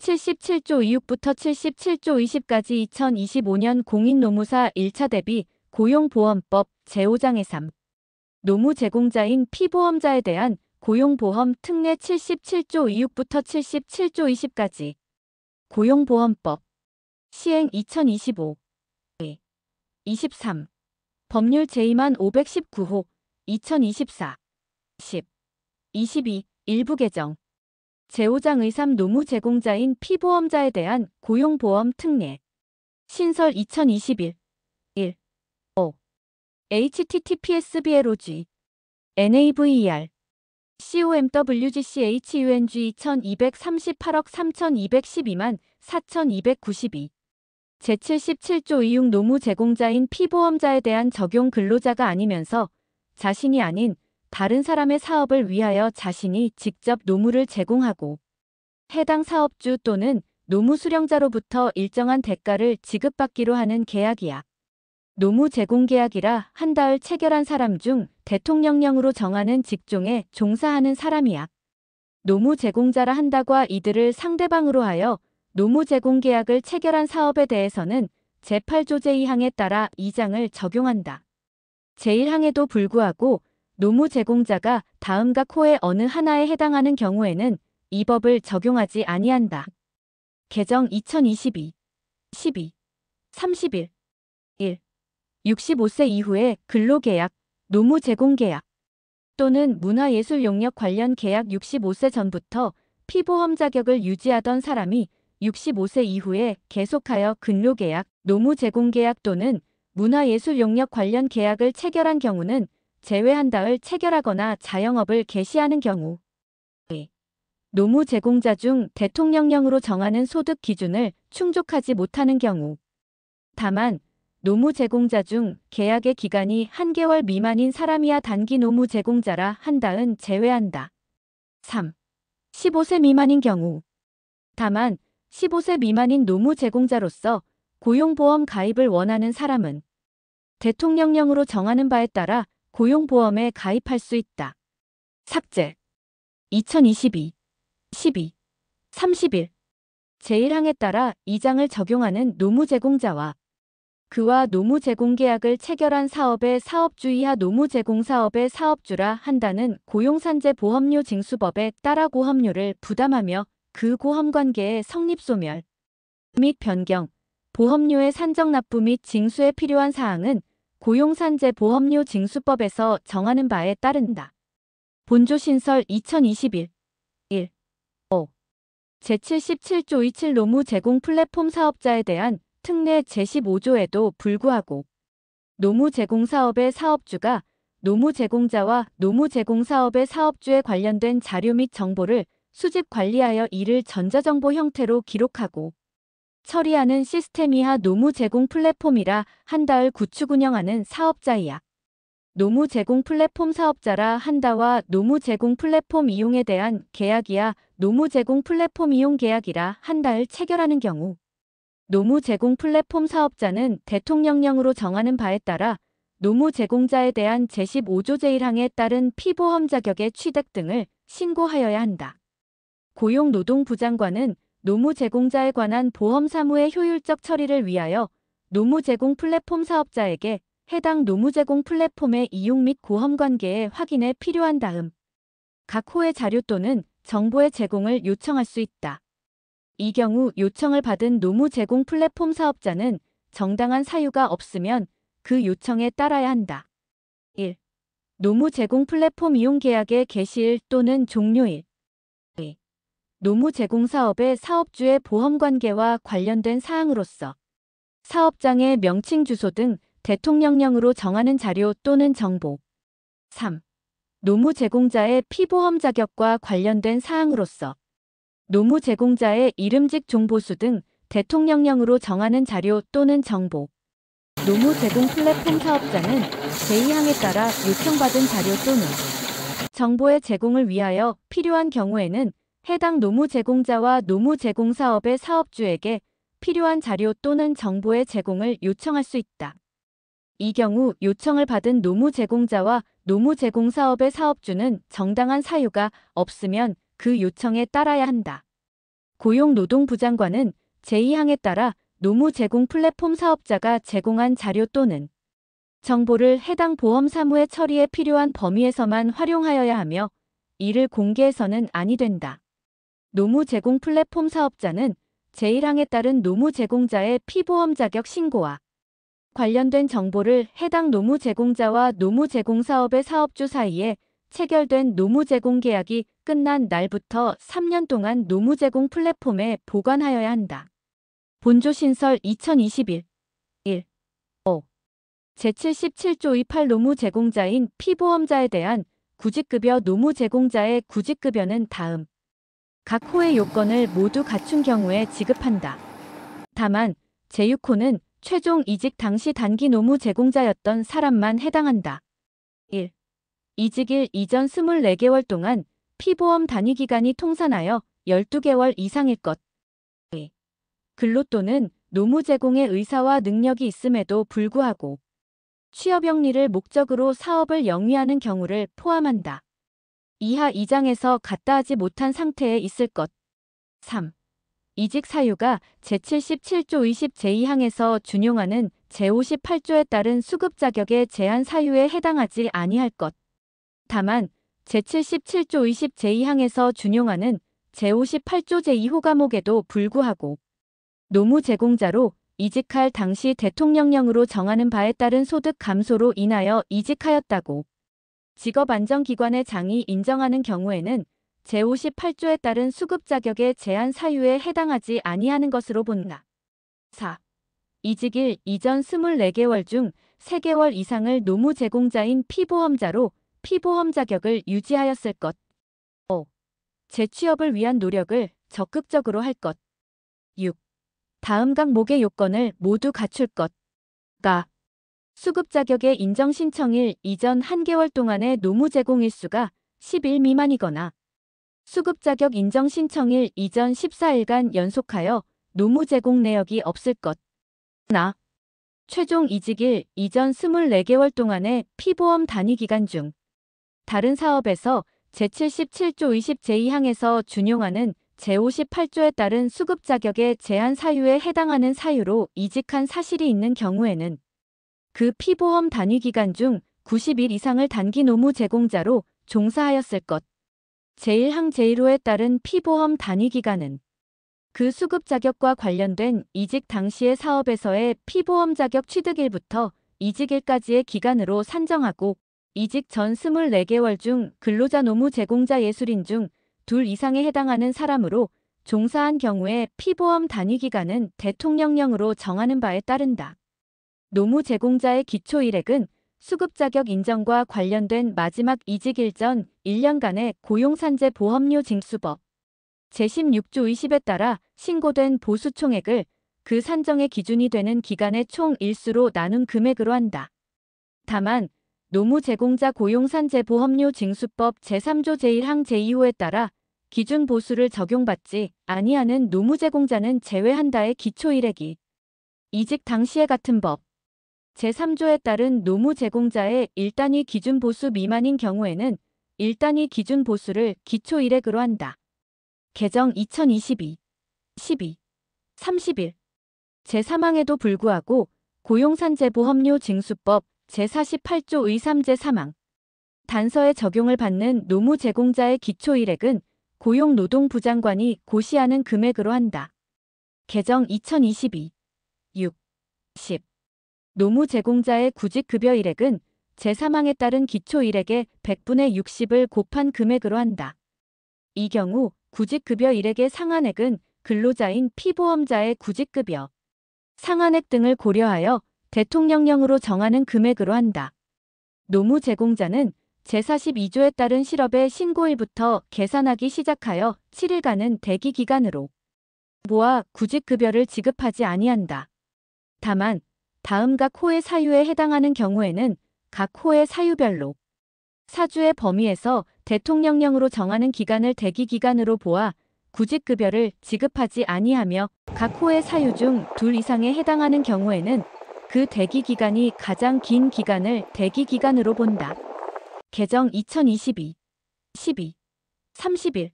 77조 2육부터 77조 20까지 2025년 공인노무사 1차 대비 고용보험법 제5장의 3. 노무 제공자인 피보험자에 대한 고용보험 특례 77조 2육부터 77조 20까지 고용보험법 시행 2025 23 법률 제2만 519호 2024 10 22 일부 개정 제5장의 3 노무 제공자인 피보험자에 대한 고용보험 특례 신설 2021 1 5 https://blog naver comwgchung 2238억 3212만 4292 제77조 2육 노무 제공자인 피보험자에 대한 적용 근로자가 아니면서 자신이 아닌 다른 사람의 사업을 위하여 자신이 직접 노무를 제공하고 해당 사업주 또는 노무 수령자로부터 일정한 대가를 지급받기로 하는 계약이야. 노무 제공 계약이라 한다을 체결한 사람 중 대통령령으로 정하는 직종에 종사하는 사람이야. 노무 제공자라 한다과 이들을 상대방으로 하여 노무 제공 계약을 체결한 사업에 대해서는 제8조 제2항에 따라 2장을 적용한다. 제1항에도 불구하고 노무 제공자가 다음 각 호의 어느 하나에 해당하는 경우에는 이 법을 적용하지 아니한다. 개정 2022 12 31 1 65세 이후의 근로계약, 노무 제공계약 또는 문화예술 용역 관련 계약 65세 전부터 피보험 자격을 유지하던 사람이 65세 이후에 계속하여 근로계약, 노무 제공계약 또는 문화예술 용역 관련 계약을 체결한 경우는 제외한다을 체결하거나 자영업을 개시하는 경우 노무 제공자 중 대통령령으로 정하는 소득 기준을 충족하지 못하는 경우 다만 노무 제공자 중 계약의 기간이 한 개월 미만인 사람이야 단기 노무 제공자라 한다은 제외한다. 3. 15세 미만인 경우 다만 15세 미만인 노무 제공자로서 고용보험 가입을 원하는 사람은 대통령령으로 정하는 바에 따라 고용보험에 가입할 수 있다. 삭제 2022 12 31 제1항에 따라 2장을 적용하는 노무 제공자와 그와 노무 제공 계약을 체결한 사업의 사업주 이하 노무 제공 사업의 사업주라 한다는 고용산재 보험료 징수법에 따라 고험료를 부담하며 그 고험관계의 성립 소멸 및 변경, 보험료의 산정 납부 및 징수에 필요한 사항은 고용산재 보험료 징수법에서 정하는 바에 따른다. 본조 신설 2021 1 5 제77조 27 노무 제공 플랫폼 사업자에 대한 특례 제15조에도 불구하고 노무 제공 사업의 사업주가 노무 제공자와 노무 제공 사업의 사업주에 관련된 자료 및 정보를 수집 관리하여 이를 전자정보 형태로 기록하고 처리하는 시스템 이하 노무 제공 플랫폼이라 한다을 구축 운영하는 사업자이야. 노무 제공 플랫폼 사업자라 한다와 노무 제공 플랫폼 이용에 대한 계약이야 노무 제공 플랫폼 이용 계약이라 한다을 체결하는 경우 노무 제공 플랫폼 사업자는 대통령령으로 정하는 바에 따라 노무 제공자에 대한 제15조 제1항에 따른 피보험 자격의 취득 등을 신고하여야 한다. 고용노동부 장관은 노무 제공자에 관한 보험 사무의 효율적 처리를 위하여 노무 제공 플랫폼 사업자에게 해당 노무 제공 플랫폼의 이용 및 고험 관계의 확인에 필요한 다음 각 호의 자료 또는 정보의 제공을 요청할 수 있다. 이 경우 요청을 받은 노무 제공 플랫폼 사업자는 정당한 사유가 없으면 그 요청에 따라야 한다. 1. 노무 제공 플랫폼 이용 계약의 개시일 또는 종료일 2. 노무 제공 사업의 사업주의 보험 관계와 관련된 사항으로서 사업장의 명칭 주소 등 대통령령으로 정하는 자료 또는 정보 3. 노무 제공자의 피보험 자격과 관련된 사항으로서 노무 제공자의 이름직 종보수 등 대통령령으로 정하는 자료 또는 정보 노무 제공 플랫폼 사업자는 제2항에 따라 요청받은 자료 또는 정보의 제공을 위하여 필요한 경우에는 해당 노무 제공자와 노무 제공 사업의 사업주에게 필요한 자료 또는 정보의 제공을 요청할 수 있다. 이 경우 요청을 받은 노무 제공자와 노무 제공 사업의 사업주는 정당한 사유가 없으면 그 요청에 따라야 한다. 고용노동부 장관은 제2항에 따라 노무 제공 플랫폼 사업자가 제공한 자료 또는 정보를 해당 보험 사무의 처리에 필요한 범위에서만 활용하여야 하며 이를 공개해서는 아니 된다. 노무 제공 플랫폼 사업자는 제1항에 따른 노무 제공자의 피보험 자격 신고와 관련된 정보를 해당 노무 제공자와 노무 제공 사업의 사업주 사이에 체결된 노무 제공 계약이 끝난 날부터 3년 동안 노무 제공 플랫폼에 보관하여야 한다. 본조 신설 2021 1. 5. 제77조 28 노무 제공자인 피보험자에 대한 구직급여 노무 제공자의 구직급여는 다음 각 호의 요건을 모두 갖춘 경우에 지급한다. 다만 제6호는 최종 이직 당시 단기 노무 제공자였던 사람만 해당한다. 1. 이직일 이전 24개월 동안 피보험 단위기간이 통산하여 12개월 이상일 것. 2. 근로 또는 노무 제공의 의사와 능력이 있음에도 불구하고 취업영리를 목적으로 사업을 영위하는 경우를 포함한다. 이하 2장에서 갖다하지 못한 상태에 있을 것. 3. 이직 사유가 제77조 20 제2항에서 준용하는 제58조에 따른 수급 자격의 제한 사유에 해당하지 아니할 것. 다만 제77조 20 제2항에서 준용하는 제58조 제2호 과목에도 불구하고 노무 제공자로 이직할 당시 대통령령으로 정하는 바에 따른 소득 감소로 인하여 이직하였다고 직업안정기관의 장이 인정하는 경우에는 제58조에 따른 수급 자격의 제한 사유에 해당하지 아니하는 것으로 본다. 4. 이직일 이전 24개월 중 3개월 이상을 노무 제공자인 피보험자로 피보험 자격을 유지하였을 것. 5. 재취업을 위한 노력을 적극적으로 할 것. 6. 다음 각목의 요건을 모두 갖출 것. 가. 수급 자격의 인정 신청일 이전 1개월 동안의 노무 제공 일수가 10일 미만이거나 수급 자격 인정 신청일 이전 14일간 연속하여 노무 제공 내역이 없을 것. 나. 최종 이직일 이전 24개월 동안의 피보험 단위 기간 중 다른 사업에서 제77조 20 제2항에서 준용하는 제58조에 따른 수급 자격의 제한 사유에 해당하는 사유로 이직한 사실이 있는 경우에는 그 피보험 단위 기간 중 90일 이상을 단기 노무 제공자로 종사하였을 것. 제1항 제1호에 따른 피보험 단위 기간은 그 수급 자격과 관련된 이직 당시의 사업에서의 피보험 자격 취득일부터 이직일까지의 기간으로 산정하고 이직 전 24개월 중 근로자 노무 제공자 예술인 중 2 이상에 해당하는 사람으로 종사한 경우에 피보험 단위 기간은 대통령령으로 정하는 바에 따른다. 노무 제공자의 기초일액은 수급 자격 인정과 관련된 마지막 이직일 전 1년간의 고용산재 보험료 징수법 제16조 20에 따라 신고된 보수 총액을 그 산정의 기준이 되는 기간의 총 일수로 나눈 금액으로 한다. 다만 노무 제공자 고용산재 보험료 징수법 제3조 제1항 제2호에 따라 기준 보수를 적용받지 아니하는 노무 제공자는 제외한다의 기초일액이 이직 당시의 같은 법 제3조에 따른 노무 제공자의 1단위 기준 보수 미만인 경우에는 1단위 기준 보수를 기초일액으로 한다. 개정 2022 12 31 제3항에도 불구하고 고용산재보험료 징수법 제48조 의3제 3항 단서의 적용을 받는 노무 제공자의 기초일액은 고용노동부 장관이 고시하는 금액으로 한다. 개정 2022 6 10 노무 제공자의 구직급여 일액은 제3항에 따른 기초일액의 100분의 60을 곱한 금액으로 한다. 이 경우 구직급여 일액의 상한액은 근로자인 피보험자의 구직급여, 상한액 등을 고려하여 대통령령으로 정하는 금액으로 한다. 노무 제공자는 제42조에 따른 실업의 신고일부터 계산하기 시작하여 7일간은 대기기간으로 모아 구직급여를 지급하지 아니한다. 다만 다음 각 호의 사유에 해당하는 경우에는 각 호의 사유별로 사주의 범위에서 대통령령으로 정하는 기간을 대기기간으로 보아 구직급여를 지급하지 아니하며 각 호의 사유 중 2 이상에 해당하는 경우에는 그 대기기간이 가장 긴 기간을 대기기간으로 본다. 개정 2022 12 31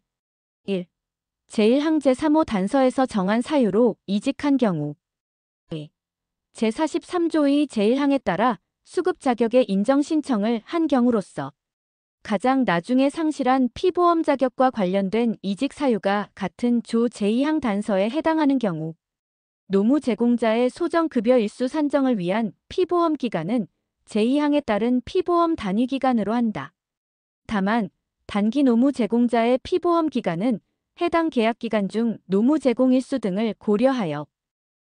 1 제1항 제3호 단서에서 정한 사유로 이직한 경우 제43조 2 제1항에 따라 수급 자격의 인정 신청을 한 경우로서 가장 나중에 상실한 피보험 자격과 관련된 이직 사유가 같은 조 제2항 단서에 해당하는 경우 노무 제공자의 소정급여 일수 산정을 위한 피보험 기간은 제2항에 따른 피보험 단위 기간으로 한다. 다만 단기 노무 제공자의 피보험 기간은 해당 계약 기간 중 노무 제공 일수 등을 고려하여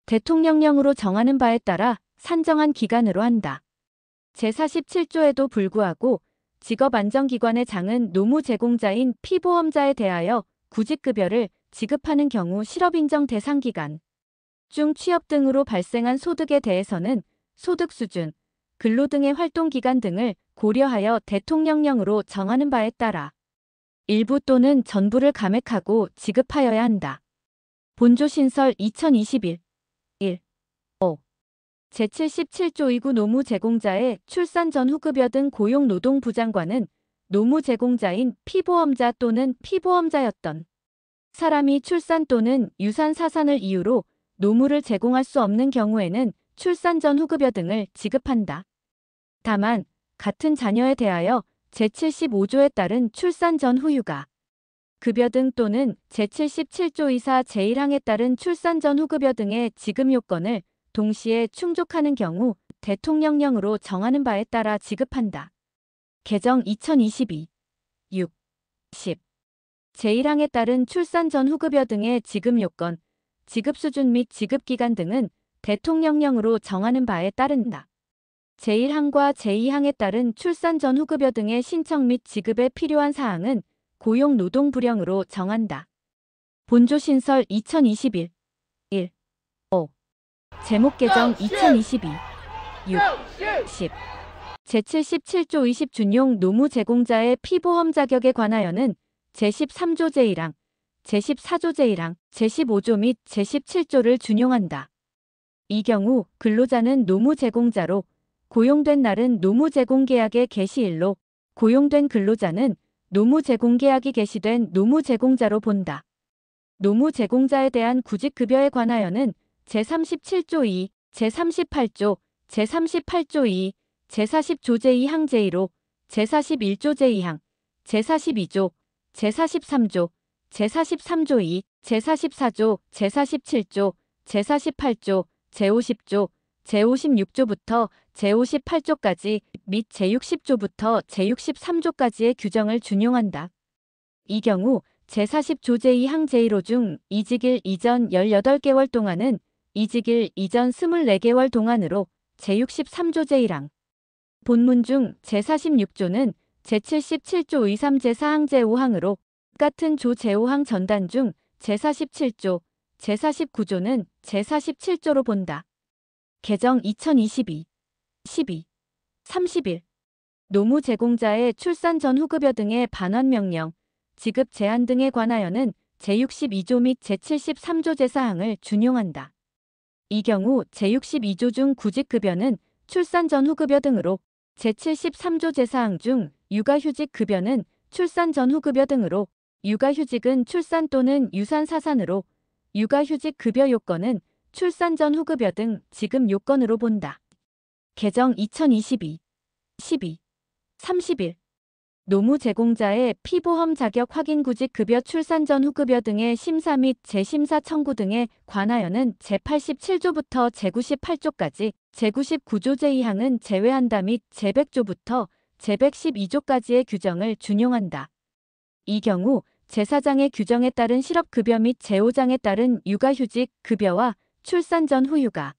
대통령령으로 정하는 바에 따라 산정한 기간으로 한다. 제47조에도 불구하고 직업안정기관의 장은 노무 제공자인 피보험자에 대하여 구직급여를 지급하는 경우 실업인정 대상 기간 중 취업 등으로 발생한 소득에 대해서는 소득 수준, 근로 등의 활동 기간 등을 고려하여 대통령령으로 정하는 바에 따라 일부 또는 전부를 감액하고 지급하여야 한다. 본조 신설 2021 1. 5. 제77조 2구 노무 제공자의 출산 전후 급여 등 고용노동부장관은 노무 제공자인 피보험자 또는 피보험자였던 사람이 출산 또는 유산 사산을 이유로 노무를 제공할 수 없는 경우에는 출산 전후 급여 등을 지급한다. 다만 같은 자녀에 대하여 제75조에 따른 출산 전후 육아 급여 등 또는 제77조 2사 제1항에 따른 출산 전후 급여 등의 지급 요건을 동시에 충족하는 경우 대통령령으로 정하는 바에 따라 지급한다. 개정 2022 6. 10. 제1항에 따른 출산 전후 급여 등의 지급 요건, 지급 수준 및 지급 기간 등은 대통령령으로 정하는 바에 따른다. 제1항과 제2항에 따른 출산 전후 급여 등의 신청 및 지급에 필요한 사항은 고용노동부령으로 정한다. 본조 신설 2021 1. 5. 제목 개정 2022 6. 10. 제77조 20 준용 노무 제공자의 피보험 자격에 관하여는 제13조 제1항, 제14조 제1항, 제15조 및 제17조를 준용한다. 이 경우 근로자는 노무 제공자로 고용된 날은 노무 제공 계약의 개시일로 고용된 근로자는 노무 제공 계약이 개시된 노무 제공자로 본다. 노무 제공자에 대한 구직급여에 관하여는 제37조 2, 제38조, 제38조 2, 제40조 제2항 제1호, 제41조 제2항, 제42조, 제43조, 제43조 2, 제44조, 제47조, 제48조, 제50조, 제56조부터 제58조까지 및 제60조부터 제63조까지의 규정을 준용한다. 이 경우 제40조 제2항 제1호 중 이직일 이전 18개월 동안은 이직일 이전 24개월 동안으로 제63조 제1항 본문 중 제46조는 제77조 23 제4항 제5항으로 같은 조 제5항 전단 중 제47조, 제49조는 제47조로 본다. 개정 2022 12. 30일 노무 제공자의 출산 전후 급여 등의 반환 명령, 지급 제한 등에 관하여는 제62조 및 제73조 제4항을 준용한다. 이 경우 제62조 중 구직급여는 출산 전후 급여 등으로 제73조 제4항 중 육아휴직 급여는 출산 전후 급여 등으로 육아휴직은 출산 또는 유산 사산으로 육아휴직 급여 요건은 출산 전후 급여 등 지급 요건으로 본다. 개정 2022 12. 30일 노무 제공자의 피보험 자격 확인 구직 급여 출산 전후 급여 등의 심사 및 재심사 청구 등에 관하여는 제87조부터 제98조까지 제99조 제2항은 제외한다 및 제100조부터 제112조까지의 규정을 준용한다. 이 경우 제4장의 규정에 따른 실업급여 및 제5장에 따른 육아휴직 급여와 출산 전후 육아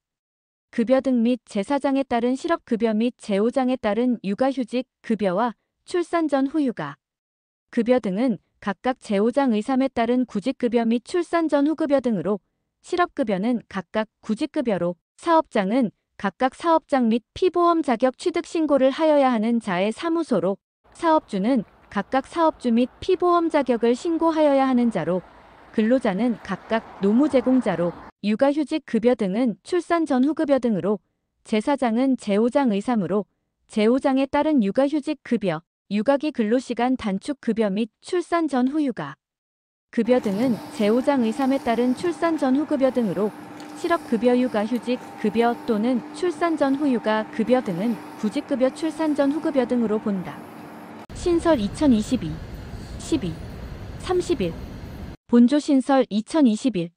급여 등 및 제4장에 따른 실업급여 및 제5장에 따른 육아휴직 급여와 출산 전후 육아 급여 등은 각각 제5장 의3에 따른 구직급여 및 출산 전후 급여 등으로 실업급여는 각각 구직급여로 사업장은 각각 사업장 및 피보험 자격 취득 신고를 하여야 하는 자의 사무소로 사업주는 각각 사업주 및 피보험 자격을 신고하여야 하는 자로 근로자는 각각 노무 제공자로 육아휴직 급여 등은 출산 전후 급여 등으로 제4장은 제5장 의3으로 제5장에 따른 육아휴직 급여, 육아기 근로시간 단축 급여 및 출산 전후 육아 급여 등은 제5장 의3에 따른 출산 전후 급여 등으로 실업급여 육아휴직 급여 또는 출산 전후 육아 급여 등은 구직급여 출산 전후 급여 등으로 본다. 신설 2022 12 31 본조 신설 2021